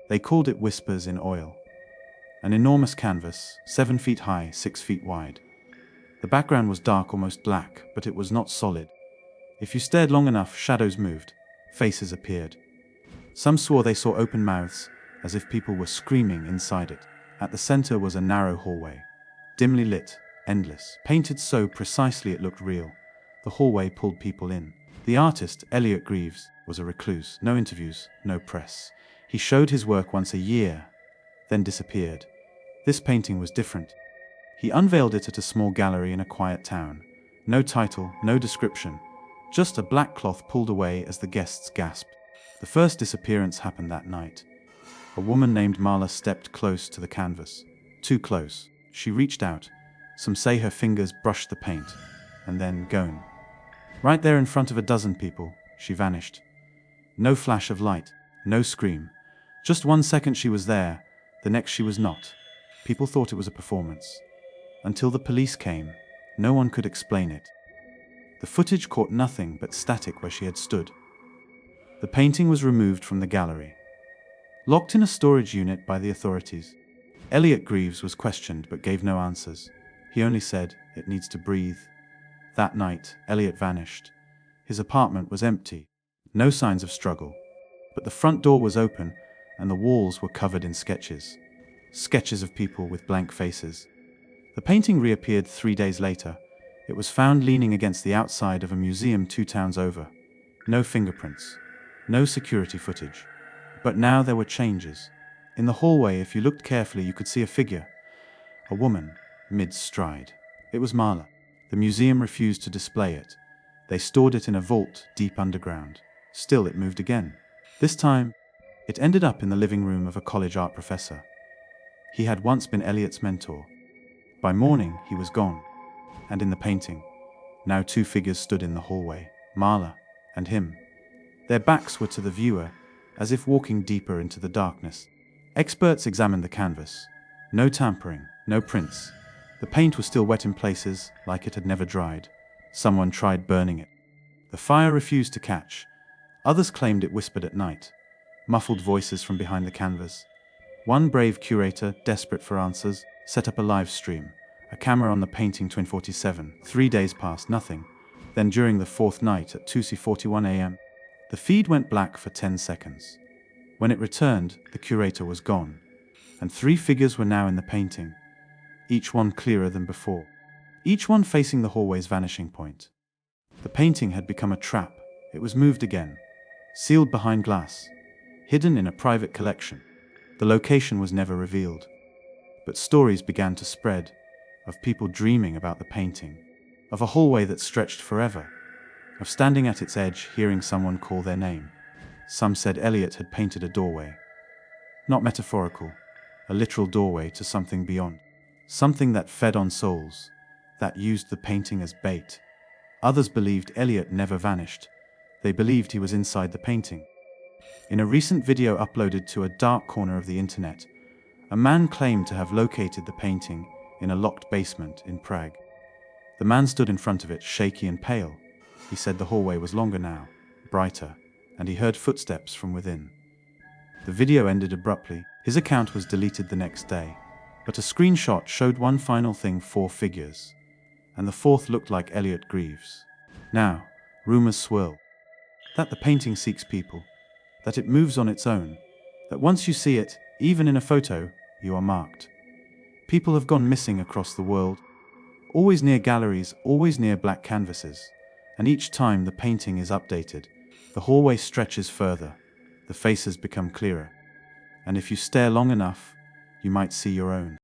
They called it Whispers in Oil. An enormous canvas, 7 feet high, 6 feet wide. The background was dark, almost black, but it was not solid. If you stared long enough, shadows moved, faces appeared. Some swore they saw open mouths, as if people were screaming inside it. At the center was a narrow hallway, dimly lit, endless, painted so precisely it looked real. The hallway pulled people in. The artist, Elliot Greaves, was a recluse. No interviews, no press. He showed his work once a year, then disappeared. This painting was different. He unveiled it at a small gallery in a quiet town. No title, no description, just a black cloth pulled away as the guests gasped. The first disappearance happened that night. A woman named Marla stepped close to the canvas. Too close. She reached out. Some say her fingers brushed the paint, and then gone. Right there in front of a dozen people, she vanished. No flash of light, no scream. Just 1 second she was there, the next she was not. People thought it was a performance. Until the police came, no one could explain it. The footage caught nothing but static where she had stood. The painting was removed from the gallery, locked in a storage unit by the authorities. Elliot Greaves was questioned but gave no answers. He only said, "It needs to breathe." That night, Elliot vanished. His apartment was empty. No signs of struggle. But the front door was open, and the walls were covered in sketches. Sketches of people with blank faces. The painting reappeared 3 days later. It was found leaning against the outside of a museum 2 towns over. No fingerprints. No security footage. But now there were changes. In the hallway, if you looked carefully, you could see a figure. A woman, mid-stride. It was Marla. The museum refused to display it. They stored it in a vault deep underground. Still, it moved again. This time, it ended up in the living room of a college art professor. He had once been Elliot's mentor. By morning, he was gone. And in the painting, now 2 figures stood in the hallway, Marla and him. Their backs were to the viewer, as if walking deeper into the darkness. Experts examined the canvas. No tampering, no prints. The paint was still wet in places, like it had never dried. Someone tried burning it. The fire refused to catch. Others claimed it whispered at night. Muffled voices from behind the canvas. One brave curator, desperate for answers, set up a live stream. A camera on the painting 2047. 3 days passed, nothing. Then during the 4th night at 2:41 a.m., the feed went black for 10 seconds. When it returned, the curator was gone. And 3 figures were now in the painting. Each one clearer than before. Each one facing the hallway's vanishing point. The painting had become a trap. It was moved again. Sealed behind glass. Hidden in a private collection. The location was never revealed. But stories began to spread. Of people dreaming about the painting. Of a hallway that stretched forever. Of standing at its edge, hearing someone call their name. Some said Elliot had painted a doorway. Not metaphorical. A literal doorway to something beyond. Something that fed on souls. That used the painting as bait. Others believed Elliot never vanished. They believed he was inside the painting. In a recent video uploaded to a dark corner of the internet, a man claimed to have located the painting in a locked basement in Prague. The man stood in front of it, shaky and pale. He said the hallway was longer now, brighter, and he heard footsteps from within. The video ended abruptly. His account was deleted the next day, but a screenshot showed one final thing: 4 figures. And the 4th looked like Elliot Greaves. Now, rumors swirl. That the painting seeks people. That it moves on its own. That once you see it, even in a photo, you are marked. People have gone missing across the world. Always near galleries, always near black canvases. And each time the painting is updated, the hallway stretches further. The faces become clearer. And if you stare long enough, you might see your own.